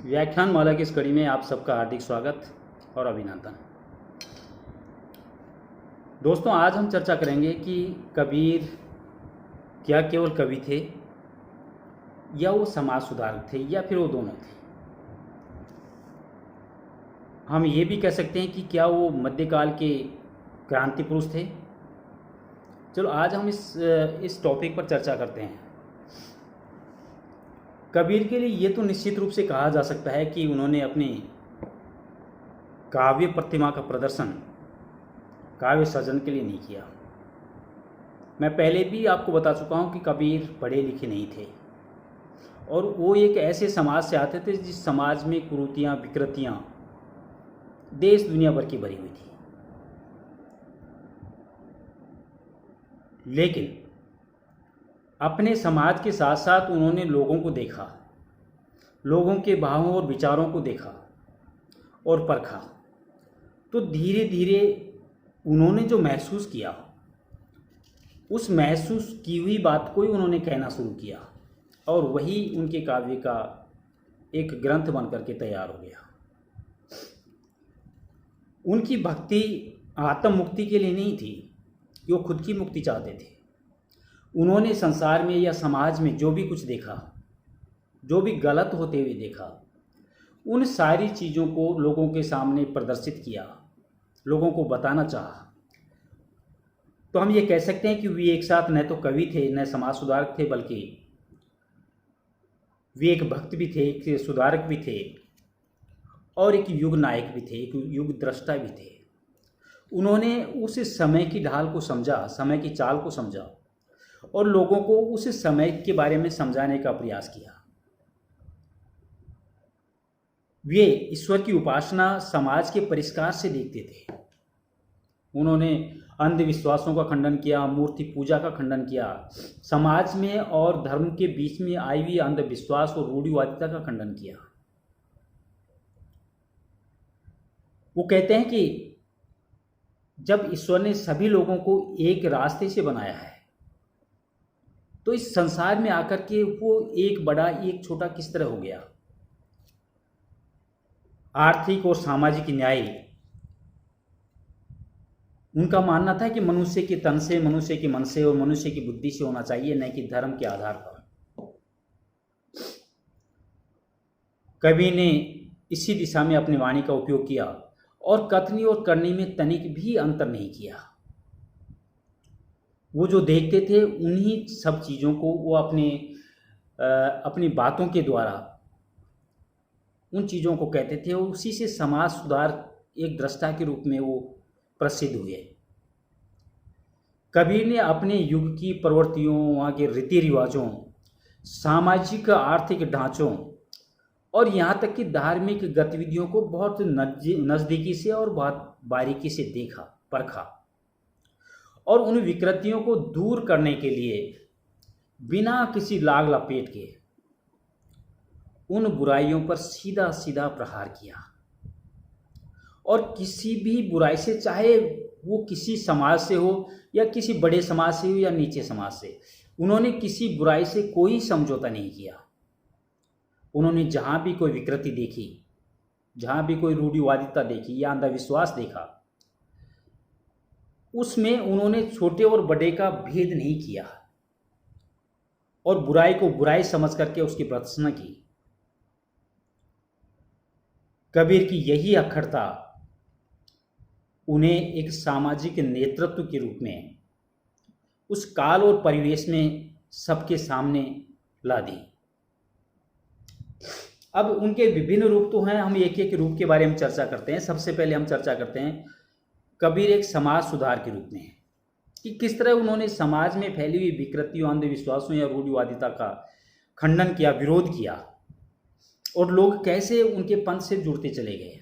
व्याख्यान माला की इस कड़ी में आप सबका हार्दिक स्वागत और अभिनंदन। दोस्तों, आज हम चर्चा करेंगे कि कबीर क्या केवल कवि थे या वो समाज सुधारक थे या फिर वो दोनों थे। हम ये भी कह सकते हैं कि क्या वो मध्यकाल के क्रांति पुरुष थे। चलो आज हम इस टॉपिक पर चर्चा करते हैं। कबीर के लिए ये तो निश्चित रूप से कहा जा सकता है कि उन्होंने अपनी काव्य प्रतिमा का प्रदर्शन काव्य सृजन के लिए नहीं किया। मैं पहले भी आपको बता चुका हूँ कि कबीर पढ़े लिखे नहीं थे और वो एक ऐसे समाज से आते थे जिस समाज में कुरीतियाँ विकृतियाँ देश दुनिया भर की भरी हुई थी। लेकिन अपने समाज के साथ साथ उन्होंने लोगों को देखा, लोगों के भावों और विचारों को देखा और परखा। तो धीरे धीरे उन्होंने जो महसूस किया, उस महसूस की हुई बात को ही उन्होंने कहना शुरू किया और वही उनके काव्य का एक ग्रंथ बन करके तैयार हो गया। उनकी भक्ति आत्म मुक्ति के लिए नहीं थी, वो खुद की मुक्ति चाहते थे। उन्होंने संसार में या समाज में जो भी कुछ देखा, जो भी गलत होते हुए देखा, उन सारी चीज़ों को लोगों के सामने प्रदर्शित किया, लोगों को बताना चाहा। तो हम ये कह सकते हैं कि वे एक साथ न तो कवि थे न समाज सुधारक थे, बल्कि वे एक भक्त भी थे, एक सुधारक भी थे और एक युग नायक भी थे, एक युग दृष्टा भी थे। उन्होंने उस समय की ढाल को समझा, समय की चाल को समझा और लोगों को उस समय के बारे में समझाने का प्रयास किया। वे ईश्वर की उपासना समाज के परिष्कार से देखते थे। उन्होंने अंधविश्वासों का खंडन किया, मूर्ति पूजा का खंडन किया, समाज में और धर्म के बीच में आई हुई अंधविश्वास और रूढ़िवादिता का खंडन किया। वो कहते हैं कि जब ईश्वर ने सभी लोगों को एक रास्ते से बनाया है, तो इस संसार में आकर के वो एक बड़ा एक छोटा किस तरह हो गया। आर्थिक और सामाजिक न्याय उनका मानना था कि मनुष्य के तन से, मनुष्य के मन से और मनुष्य की बुद्धि से होना चाहिए, न कि धर्म के आधार पर। कवि ने इसी दिशा में अपनी वाणी का उपयोग किया और कथनी और करनी में तनिक भी अंतर नहीं किया। वो जो देखते थे उन्हीं सब चीज़ों को वो अपनी बातों के द्वारा उन चीज़ों को कहते थे और उसी से समाज सुधार एक दृष्टा के रूप में वो प्रसिद्ध हुए। कबीर ने अपने युग की प्रवृत्तियों, वहाँ के रीति रिवाजों, सामाजिक आर्थिक ढांचों और यहाँ तक कि धार्मिक गतिविधियों को बहुत नज़दीकी से और बहुत बारीकी से देखा, परखा और उन विकृतियों को दूर करने के लिए बिना किसी लाग लपेट के उन बुराइयों पर सीधा सीधा प्रहार किया। और किसी भी बुराई से, चाहे वो किसी समाज से हो या किसी बड़े समाज से हो या नीचे समाज से, उन्होंने किसी बुराई से कोई समझौता नहीं किया। उन्होंने जहाँ भी कोई विकृति देखी, जहाँ भी कोई रूढ़िवादिता देखी या अंधविश्वास देखा, उसमें उन्होंने छोटे और बड़े का भेद नहीं किया और बुराई को बुराई समझ करके उसकी भर्त्सना की। कबीर की यही अखरता उन्हें एक सामाजिक नेतृत्व के रूप में उस काल और परिवेश में सबके सामने ला दी। अब उनके विभिन्न रूप तो हैं, हम एक एक रूप के बारे में चर्चा करते हैं। सबसे पहले हम चर्चा करते हैं कबीर एक समाज सुधार के रूप में, कि किस तरह उन्होंने समाज में फैली हुई विकृतियों, अंधविश्वासों या रूढ़िवादिता का खंडन किया, विरोध किया और लोग कैसे उनके पंथ से जुड़ते चले गए।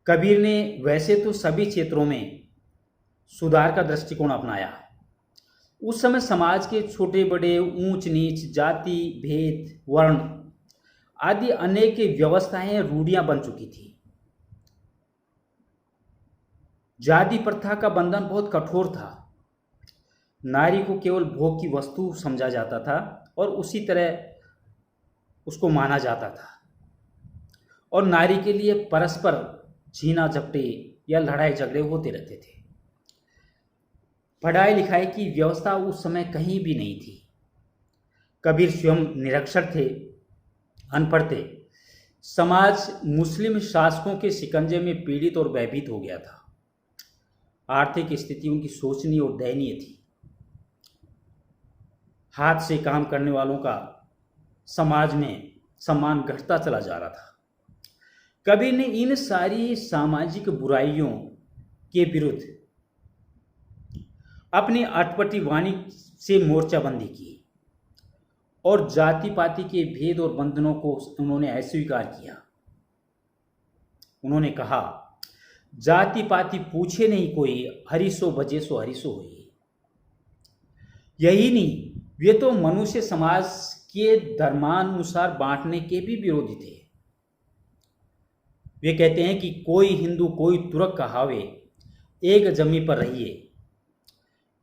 कबीर ने वैसे तो सभी क्षेत्रों में सुधार का दृष्टिकोण अपनाया। उस समय समाज के छोटे बड़े, ऊंच नीच, जाति भेद, वर्ण आदि अनेक व्यवस्थाएं, रूढ़ियां बन चुकी थी। जाति प्रथा का बंधन बहुत कठोर था। नारी को केवल भोग की वस्तु समझा जाता था और उसी तरह उसको माना जाता था, और नारी के लिए परस्पर छीना झपटे या लड़ाई झगड़े होते रहते थे। पढ़ाई लिखाई की व्यवस्था उस समय कहीं भी नहीं थी। कबीर स्वयं निरक्षर थे, अनपढ़ थे। समाज मुस्लिम शासकों के शिकंजे में पीड़ित और भयभीत हो गया था। आर्थिक स्थिति उनकी शोचनीय और दयनीय थी। हाथ से काम करने वालों का समाज में सम्मान घटता चला जा रहा था। कबीर ने इन सारी सामाजिक बुराइयों के विरुद्ध अपनी अटपटी वाणी से मोर्चाबंदी की और जाति पाति के भेद और बंधनों को उन्होंने अस्वीकार किया। उन्होंने कहा, जाति पाति पूछे नहीं कोई, हरिसो भजे सो हरिसो होई। यही नहीं, वे तो मनुष्य समाज के धर्मानुसार बांटने के भी विरोधी थे। वे कहते हैं कि कोई हिंदू कोई तुर्क कहावे, एक जमी पर रहिए।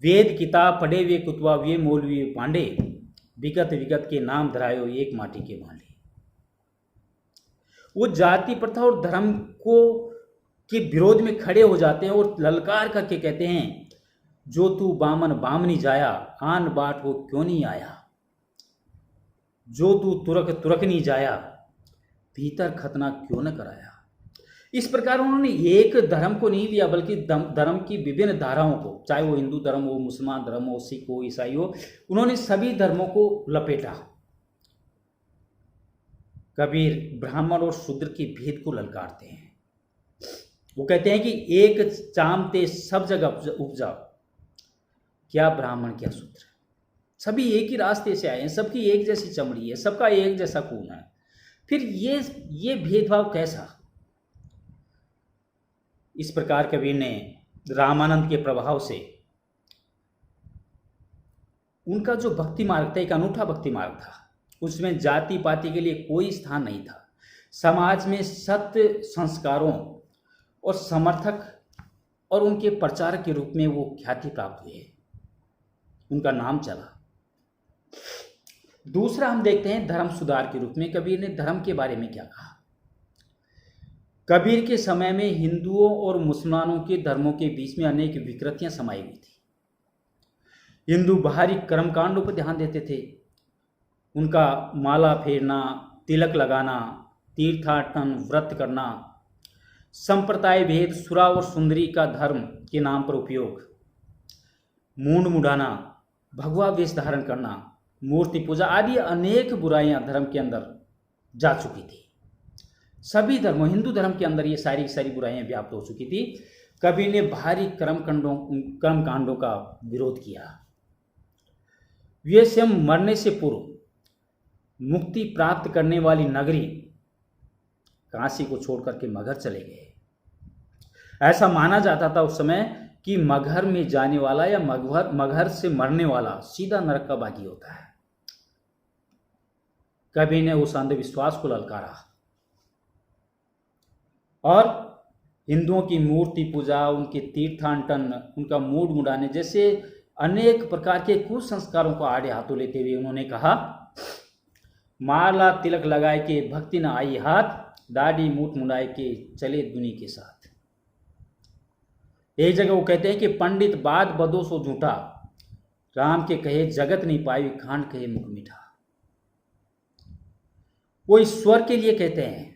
वेद किताब पढ़े वे कुतवा वे मौलवी पांडे, विगत विगत के नाम धरायो एक माटी के भांडे। वो जाति प्रथा और धर्म को के विरोध में खड़े हो जाते हैं और ललकार करके कहते हैं, जो तू बामन बामनी जाया, आन बाट वो क्यों नहीं आया। जो तू तुरक तुरक नहीं जाया, भीतर खतना क्यों न कराया। इस प्रकार उन्होंने एक धर्म को नहीं लिया, बल्कि धर्म की विभिन्न धाराओं को, चाहे वो हिंदू धर्म हो, मुसलमान धर्म हो, सिख हो, ईसाई हो, उन्होंने सभी धर्मों को लपेटा। कबीर ब्राह्मण और शूद्र के भेद को ललकारते हैं। वो कहते हैं कि एक चाम ते सब जगह उपजा, क्या ब्राह्मण क्या शूद्र, सभी एक ही रास्ते से आए हैं, सबकी एक जैसी चमड़ी है, सबका एक जैसा खून है। फिर ये भेदभाव कैसा। इस प्रकार कबीर ने रामानंद के प्रभाव से उनका जो भक्ति मार्ग था, एक अनूठा भक्ति मार्ग था, उसमें जाति पाति के लिए कोई स्थान नहीं था। समाज में सत्य संस्कारों और समर्थक और उनके प्रचारक के रूप में वो ख्याति प्राप्त हुए, उनका नाम चला। दूसरा हम देखते हैं धर्म सुधार के रूप में कबीर ने धर्म के बारे में क्या कहा। कबीर के समय में हिंदुओं और मुसलमानों के धर्मों के बीच में अनेक विकृतियां समाई हुई थी। हिंदू बाहरी कर्मकांडों पर ध्यान देते थे, उनका माला फेरना, तिलक लगाना, तीर्थाटन, व्रत करना, संप्रदाय भेद, सुरा और सुंदरी का धर्म के नाम पर उपयोग, मूंड मुड़ाना, भगवा वेश धारण करना, मूर्ति पूजा आदि अनेक बुराइयां धर्म के अंदर जा चुकी थी। सभी धर्मों, हिंदू धर्म के अंदर ये सारी सारी बुराइयां व्याप्त हो चुकी थी। कबीर ने भारी कर्मकांडों का विरोध किया। वे स्वयं मरने से पूर्व मुक्ति प्राप्त करने वाली नगरी काशी को छोड़कर के मगहर चले गए। ऐसा माना जाता था उस समय कि मगहर में जाने वाला या मगहर से मरने वाला सीधा नरक का भागी होता है। कबीर ने उस अंधविश्वास को ललकारा और हिंदुओं की मूर्ति पूजा, उनके तीर्थाटन, उनका मूड मुड़ाने जैसे अनेक प्रकार के कुसंस्कारों को आड़े हाथों लेते हुए उन्होंने कहा, माला तिलक लगाए के भक्ति न आई हाथ, दाढ़ी मूठ मुड़ाए के चले दुनिया के साथ। एक जगह वो कहते हैं कि पंडित बात बदो सो झूठा, राम के कहे जगत नहीं पाई, खांड कहे मुख मीठा। वो ईश्वर के लिए कहते हैं,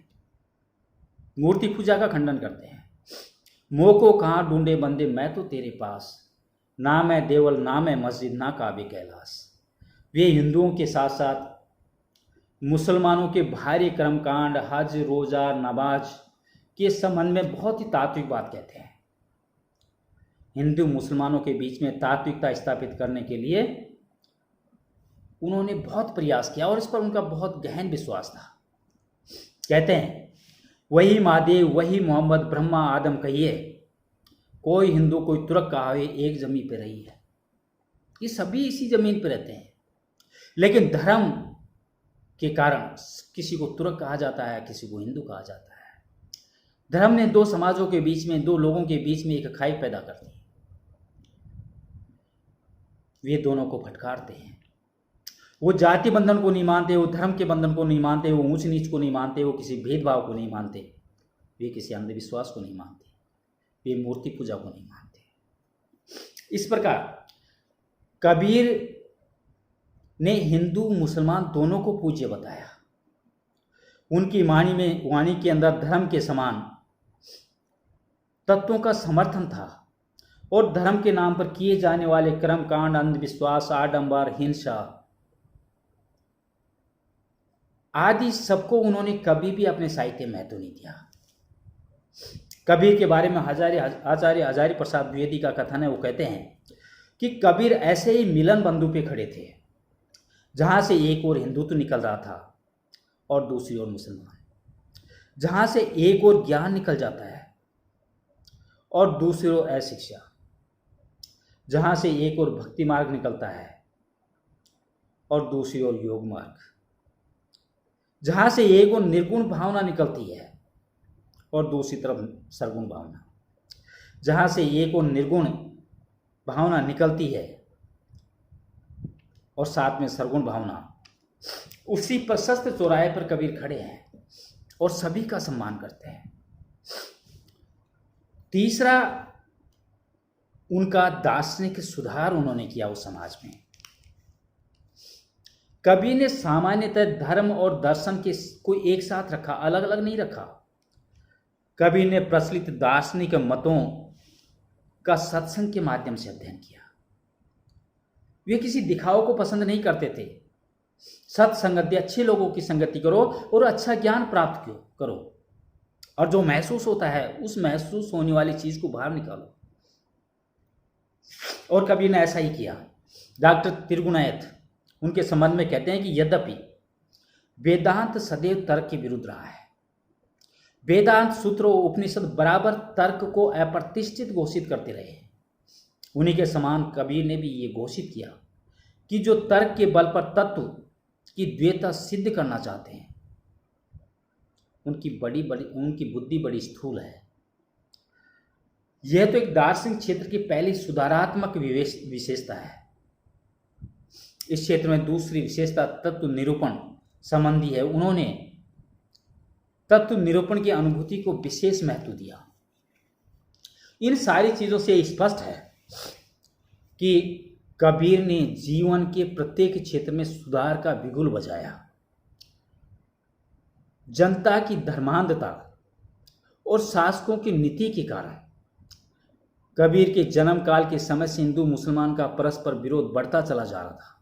मूर्ति पूजा का खंडन करते हैं। मोह को कहाँ ढूंढे बंदे, मैं तो तेरे पास, ना मैं देवल ना मैं मस्जिद ना काबे कैलाश। वे हिंदुओं के साथ साथ मुसलमानों के भारी कर्मकांड, हज, रोजा, नमाज के संबंध में बहुत ही तात्विक बात कहते हैं। हिंदू मुसलमानों के बीच में तात्विकता स्थापित करने के लिए उन्होंने बहुत प्रयास किया और इस पर उनका बहुत गहन विश्वास था। कहते हैं, वही महादेव वही मोहम्मद ब्रह्मा आदम कहिए, कोई हिंदू कोई तुर्क कहावे एक जमीन पे रही है। ये सभी इसी जमीन पे रहते हैं, लेकिन धर्म के कारण किसी को तुर्क कहा जाता है, किसी को हिंदू कहा जाता है। धर्म ने दो समाजों के बीच में, दो लोगों के बीच में एक खाई पैदा कर दी। वे दोनों को फटकारते हैं। वो जाति बंधन को नहीं मानते, वो धर्म के बंधन को नहीं मानते, वो ऊंच नीच को नहीं मानते, वो किसी भेदभाव को नहीं मानते, वे किसी अंधविश्वास को नहीं मानते, वे मूर्ति पूजा को नहीं मानते। इस प्रकार कबीर ने हिंदू मुसलमान दोनों को पूज्य बताया। उनकी वाणी के अंदर धर्म के समान तत्वों का समर्थन था और धर्म के नाम पर किए जाने वाले कर्मकांड, अंधविश्वास, आडंबर, हिंसा आदि सबको उन्होंने कभी भी अपने साहित्य में महत्व नहीं दिया। कबीर के बारे में आचार्य हजारी प्रसाद द्विवेदी का कथन है। वो कहते हैं कि कबीर ऐसे ही मिलन बंधु पे खड़े थे जहां से एक ओर हिंदुत्व निकल रहा था और दूसरी ओर मुसलमान, जहां से एक ओर ज्ञान निकल जाता है और दूसरी ओर अशिक्षा, जहां से एक ओर भक्ति मार्ग निकलता है और दूसरी ओर योग मार्ग, जहां से एक ओर निर्गुण भावना निकलती है और दूसरी तरफ सरगुण भावना, जहां से एक ओर निर्गुण भावना निकलती है और साथ में सरगुण भावना। उसी प्रशस्त चौराहे पर कबीर खड़े हैं और सभी का सम्मान करते हैं। तीसरा, उनका दार्शनिक सुधार उन्होंने किया उस समाज में। कबीर ने सामान्यतः धर्म और दर्शन के को एक साथ रखा, अलग अलग नहीं रखा। कबीर ने प्रचलित दार्शनिक मतों का सत्संग के माध्यम से अध्ययन किया। वे किसी दिखाव को पसंद नहीं करते थे। सत्संगति, अच्छे लोगों की संगति करो और अच्छा ज्ञान प्राप्त करो, और जो महसूस होता है उस महसूस होने वाली चीज को बाहर निकालो। और कबीर ने ऐसा ही किया। डॉक्टर त्रिगुणायत उनके संबंध में कहते हैं कि यद्यपि वेदांत सदैव तर्क के विरुद्ध रहा है, वेदांत सूत्र और उपनिषद बराबर तर्क को अप्रतिष्ठित घोषित करते रहे। उन्हीं के समान कबीर ने भी ये घोषित किया कि जो तर्क के बल पर तत्व की द्वैतता सिद्ध करना चाहते हैं उनकी बुद्धि बड़ी स्थूल है। यह तो एक दार्शनिक क्षेत्र की पहली सुधारात्मक विशेषता है। इस क्षेत्र में दूसरी विशेषता तत्व निरूपण संबंधी है। उन्होंने तत्व निरूपण की अनुभूति को विशेष महत्व दिया। इन सारी चीजों से स्पष्ट है कि कबीर ने जीवन के प्रत्येक क्षेत्र में सुधार का बिगुल बजाया। जनता की धर्मांधता और शासकों की नीति के कारण कबीर के जन्म काल के समय से हिंदू मुसलमान का परस्पर विरोध बढ़ता चला जा रहा था।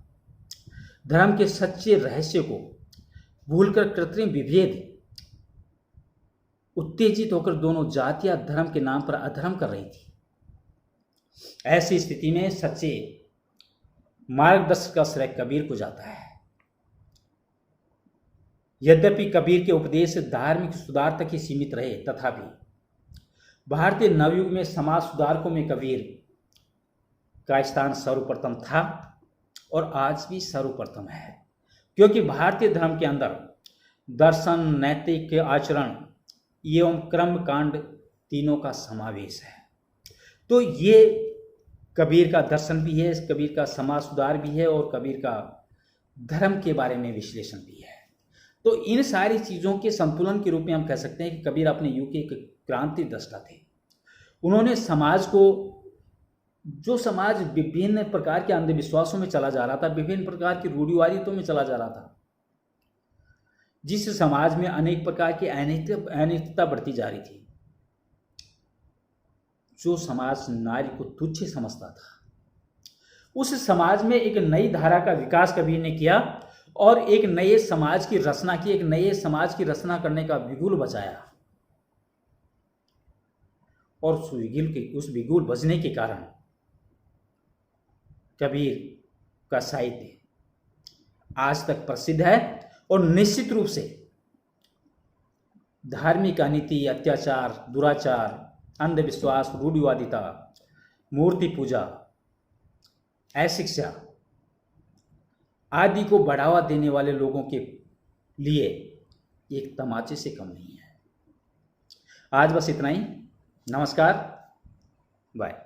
धर्म के सच्चे रहस्य को भूलकर कृत्रिम विभेद उत्तेजित होकर दोनों जातियां धर्म के नाम पर अधर्म कर रही थी। ऐसी स्थिति में सच्चे मार्गदर्शक का श्रेय कबीर को जाता है। यद्यपि कबीर के उपदेश धार्मिक सुधार तक ही सीमित रहे, तथापि भारतीय नवयुग में समाज सुधारकों में कबीर का स्थान सर्वप्रथम था और आज भी सर्वप्रथम है, क्योंकि भारतीय धर्म के अंदर दर्शन, नैतिक आचरण एवं कर्म कांड तीनों का समावेश है। तो ये कबीर का दर्शन भी है, कबीर का समाज सुधार भी है और कबीर का धर्म के बारे में विश्लेषण भी है। तो इन सारी चीज़ों के संतुलन के रूप में हम कह सकते हैं कि कबीर अपने युग के एक क्रांति दृष्टा थे। उन्होंने समाज को, जो समाज विभिन्न प्रकार के अंधविश्वासों में चला जा रहा था, विभिन्न प्रकार की रूढ़िवादितों में चला जा रहा था, जिस समाज में अनेक प्रकार की अनैतिकता बढ़ती जा रही थी, जो समाज नारी को तुच्छ समझता था, उस समाज में एक नई धारा का विकास कबीर ने किया और एक नए समाज की रचना की, एक नए समाज की रचना करने का बिगुल बजाया। और उस बिगुल बजने के कारण कबीर का साहित्य आज तक प्रसिद्ध है और निश्चित रूप से धार्मिक अनीति, अत्याचार, दुराचार, अंधविश्वास, रूढ़िवादिता, मूर्ति पूजा, अशिक्षा आदि को बढ़ावा देने वाले लोगों के लिए एक तमाचे से कम नहीं है। आज बस इतना ही। नमस्कार, बाय।